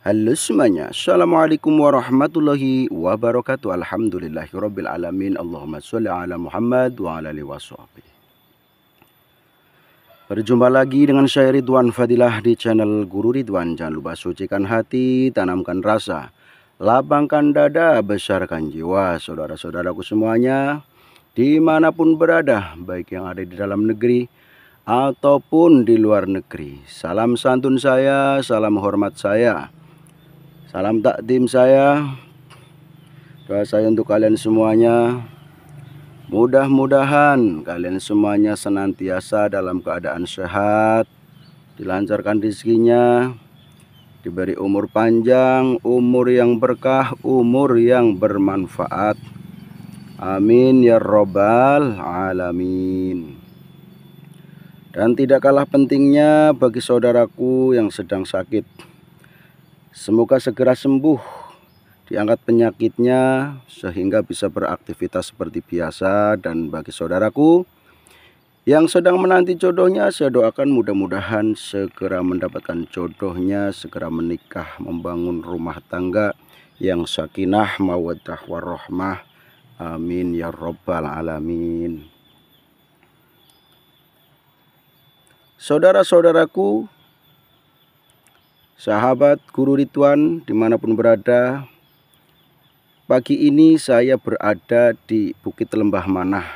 Halo semuanya, Assalamualaikum warahmatullahi wabarakatuh. Alhamdulillahirabbil alamin. Allahumma sholli ala Muhammad wa ala alihi washabihi. Berjumpa lagi dengan saya Ridwan Fadilah di channel Guru Ridwan. Jangan lupa sucikan hati, tanamkan rasa, lapangkan dada, besarkan jiwa. Saudara-saudaraku semuanya dimanapun berada, baik yang ada di dalam negeri ataupun di luar negeri. Salam santun saya, salam hormat saya, salam takdim saya. Doa saya untuk kalian semuanya, mudah-mudahan kalian semuanya senantiasa dalam keadaan sehat, dilancarkan rezekinya, diberi umur panjang, umur yang berkah, umur yang bermanfaat. Amin ya robbal alamin. Dan tidak kalah pentingnya bagi saudaraku yang sedang sakit, semoga segera sembuh, diangkat penyakitnya sehingga bisa beraktivitas seperti biasa. Dan bagi saudaraku yang sedang menanti jodohnya, saya doakan mudah-mudahan segera mendapatkan jodohnya, segera menikah, membangun rumah tangga yang sakinah mawaddah warahmah. Amin ya robbal alamin. Saudara-saudaraku, sahabat Guru Ridwan dimanapun berada, pagi ini saya berada di Bukit Lembah Manah.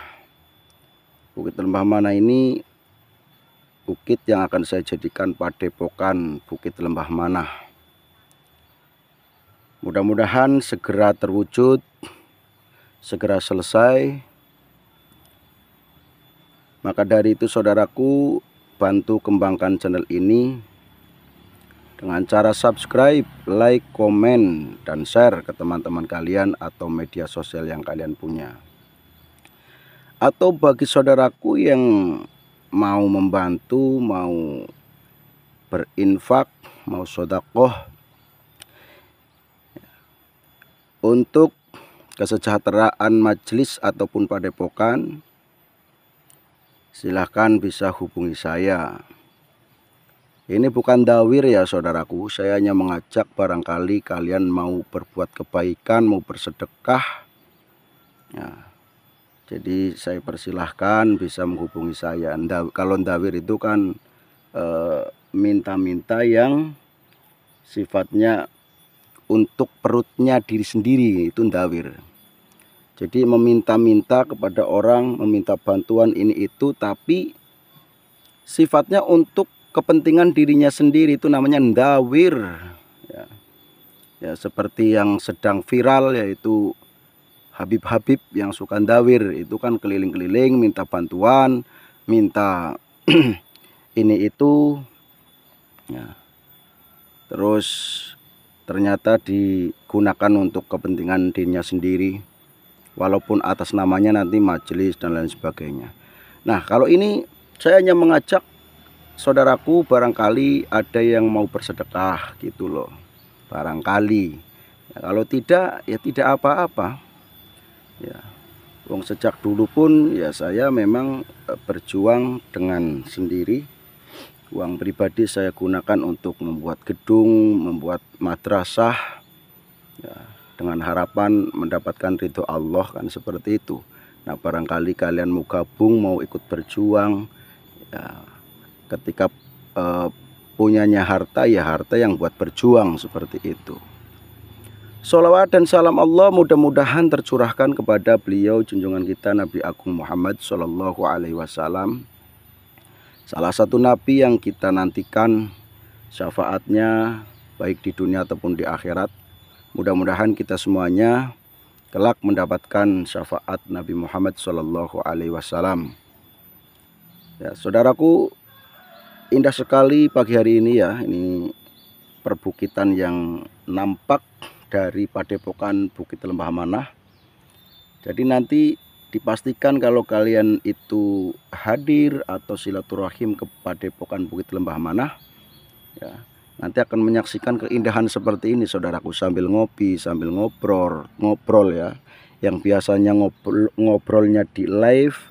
Bukit Lembah Manah ini bukit yang akan saya jadikan padepokan Bukit Lembah Manah. Mudah-mudahan segera terwujud, segera selesai. Maka dari itu saudaraku, bantu kembangkan channel ini dengan cara subscribe, like, komen, dan share ke teman-teman kalian atau media sosial yang kalian punya. Atau bagi saudaraku yang mau membantu, mau berinfak, mau sedekah untuk kesejahteraan majelis ataupun padepokan, silahkan bisa hubungi saya. Ini bukan dawir ya saudaraku, saya hanya mengajak barangkali kalian mau berbuat kebaikan, mau bersedekah ya, jadi saya persilahkan bisa menghubungi saya. Kalau dawir itu kan minta-minta yang sifatnya untuk perutnya diri sendiri, itu dawir. Jadi meminta-minta kepada orang, meminta bantuan ini itu, tapi sifatnya untuk kepentingan dirinya sendiri, itu namanya ndawir ya. Ya, seperti yang sedang viral yaitu Habib-habib yang suka ndawir, itu kan keliling-keliling minta bantuan, minta ini itu ya. Terus ternyata digunakan untuk kepentingan dirinya sendiri, walaupun atas namanya nanti majelis dan lain sebagainya. Nah, kalau ini saya hanya mengajak saudaraku, barangkali ada yang mau bersedekah gitu loh, barangkali ya, kalau tidak ya tidak apa-apa ya. Wong sejak dulu pun ya saya memang berjuang dengan sendiri. Uang pribadi saya gunakan untuk membuat gedung, membuat madrasah ya, dengan harapan mendapatkan ridho Allah, kan seperti itu. Nah, barangkali kalian mau gabung, mau ikut berjuang ya, ketika punyanya harta ya harta yang buat berjuang, seperti itu. Sholawat dan salam Allah mudah-mudahan tercurahkan kepada beliau junjungan kita Nabi Agung Muhammad Shallallahu Alaihi Wasallam, salah satu nabi yang kita nantikan syafaatnya baik di dunia ataupun di akhirat. Mudah-mudahan kita semuanya kelak mendapatkan syafaat Nabi Muhammad Shallallahu Alaihi Wasallam. Ya, saudaraku, indah sekali pagi hari ini ya. Ini perbukitan yang nampak dari padepokan Bukit Lembah Manah. Jadi nanti dipastikan kalau kalian itu hadir atau silaturahim ke padepokan Bukit Lembah Manah ya, nanti akan menyaksikan keindahan seperti ini saudaraku, sambil ngopi, sambil ngobrol ya. Yang biasanya ngobrolnya di live,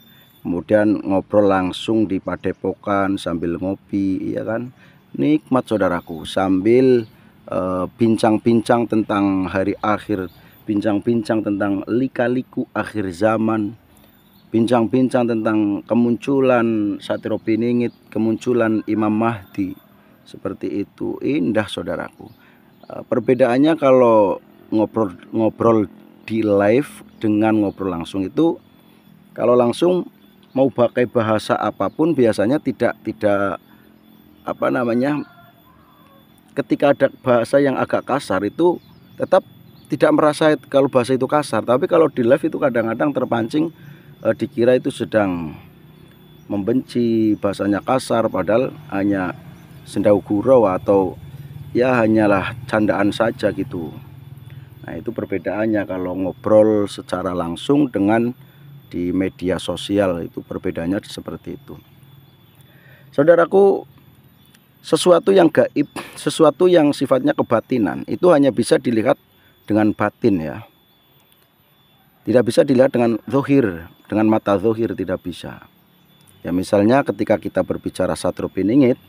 kemudian ngobrol langsung di padepokan sambil ngopi ya kan. Nikmat saudaraku, sambil bincang-bincang tentang hari akhir, bincang-bincang tentang lika-liku akhir zaman, bincang-bincang tentang kemunculan Satrio Piningit, kemunculan Imam Mahdi. Seperti itu, indah saudaraku. Perbedaannya kalau ngobrol di live dengan ngobrol langsung itu, kalau langsung mau pakai bahasa apapun biasanya tidak apa namanya, ketika ada bahasa yang agak kasar itu tetap tidak merasa kalau bahasa itu kasar. Tapi kalau di live itu kadang-kadang terpancing dikira itu sedang membenci, bahasanya kasar, padahal hanya sendau gurau atau ya hanyalah candaan saja gitu. Nah, itu perbedaannya kalau ngobrol secara langsung dengan di media sosial, itu perbedaannya seperti itu. Saudaraku, sesuatu yang gaib, sesuatu yang sifatnya kebatinan itu hanya bisa dilihat dengan batin ya. Tidak bisa dilihat dengan zahir, dengan mata zahir tidak bisa. Ya misalnya ketika kita berbicara Satrio Piningit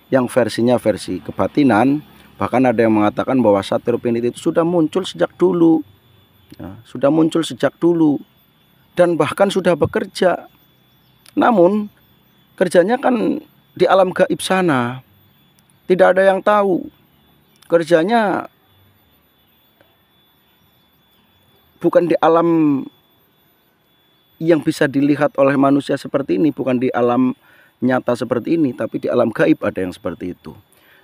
yang versinya versi kebatinan, bahkan ada yang mengatakan bahwa Satrio Piningit itu sudah muncul sejak dulu. Ya, sudah muncul sejak dulu dan bahkan sudah bekerja. Namun kerjanya kan di alam gaib sana. Tidak ada yang tahu. Kerjanya bukan di alam yang bisa dilihat oleh manusia seperti ini, bukan di alam nyata seperti ini, tapi di alam gaib ada yang seperti itu.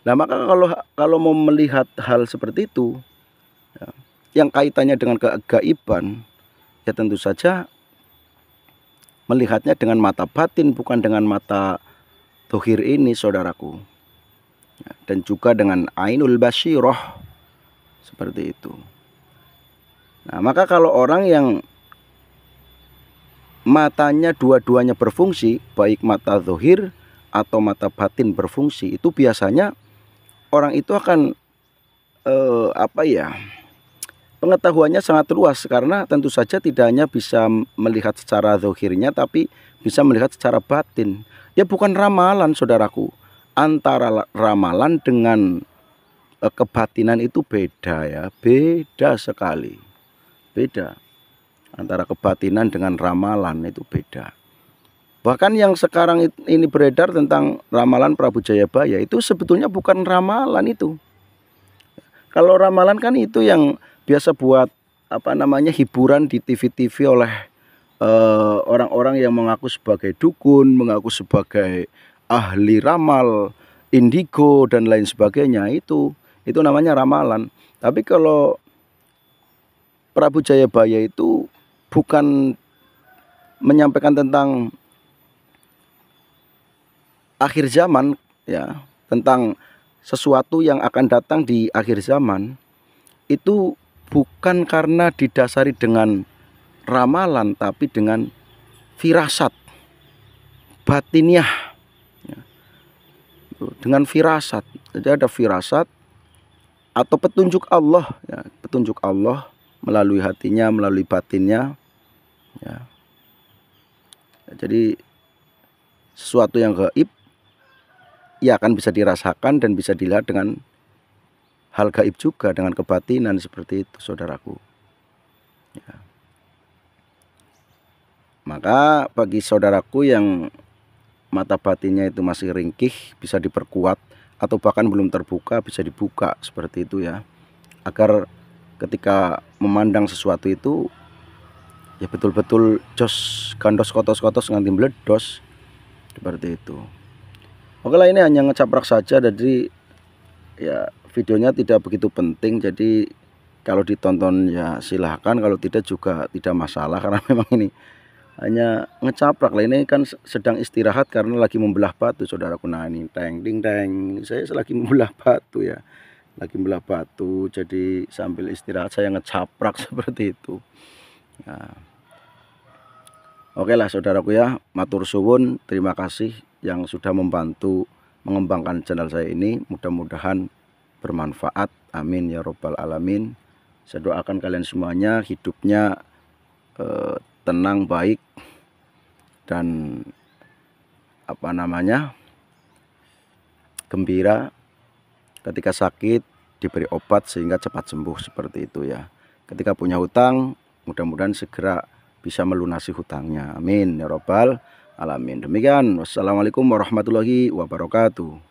Nah, maka kalau mau melihat hal seperti itu ya, yang kaitannya dengan kegaiban, ya tentu saja melihatnya dengan mata batin, bukan dengan mata zahir ini saudaraku. Ya, dan juga dengan ainul basyirah seperti itu. Nah, maka kalau orang yang matanya dua-duanya berfungsi, baik mata zahir atau mata batin berfungsi, itu biasanya orang itu akan pengetahuannya sangat luas, karena tentu saja tidak hanya bisa melihat secara zahirnya tapi bisa melihat secara batin. Ya bukan ramalan saudaraku. Antara ramalan dengan kebatinan itu beda ya, beda sekali. Beda. Antara kebatinan dengan ramalan itu beda. Bahkan yang sekarang ini beredar tentang ramalan Prabu Jayabaya itu sebetulnya bukan ramalan itu. Kalau ramalan kan itu yang biasa buat hiburan di TV-TV oleh orang-orang yang mengaku sebagai dukun, mengaku sebagai ahli ramal, indigo dan lain sebagainya. Itu namanya ramalan. Tapi kalau Prabu Jayabaya itu bukan menyampaikan tentang akhir zaman ya, tentang sesuatu yang akan datang di akhir zaman, itu bukan karena didasari dengan ramalan tapi dengan firasat batiniah ya. Dengan firasat. Jadi ada firasat atau petunjuk Allah ya, petunjuk Allah melalui hatinya, melalui batinnya ya. Jadi sesuatu yang gaib ya akan bisa dirasakan dan bisa dilihat dengan hal gaib juga, dengan kebatinan seperti itu saudaraku ya. Maka bagi saudaraku yang mata batinnya itu masih ringkih, bisa diperkuat atau bahkan belum terbuka, bisa dibuka seperti itu ya, agar ketika memandang sesuatu itu ya betul-betul jos gandos kotos-kotos nganti meledos seperti itu. Oke lah, ini hanya ngecaprak saja, jadi ya videonya tidak begitu penting, jadi kalau ditonton ya silahkan, kalau tidak juga tidak masalah, karena memang ini hanya ngecaprak lah. Ini kan sedang istirahat karena lagi membelah batu saudaraku. Nah ini teng ding teng, saya lagi membelah batu ya, lagi membelah batu, jadi sambil istirahat saya ngecaprak seperti itu ya. Oke lah saudaraku ya, matur suwun, terima kasih yang sudah membantu mengembangkan channel saya ini, mudah-mudahan bermanfaat, amin ya robbal alamin. Saya doakan kalian semuanya hidupnya tenang, baik, dan gembira. Ketika sakit diberi obat sehingga cepat sembuh, seperti itu ya. Ketika punya hutang, mudah-mudahan segera bisa melunasi hutangnya. Amin ya robbal alamin. Demikian, wassalamualaikum warahmatullahi wabarakatuh.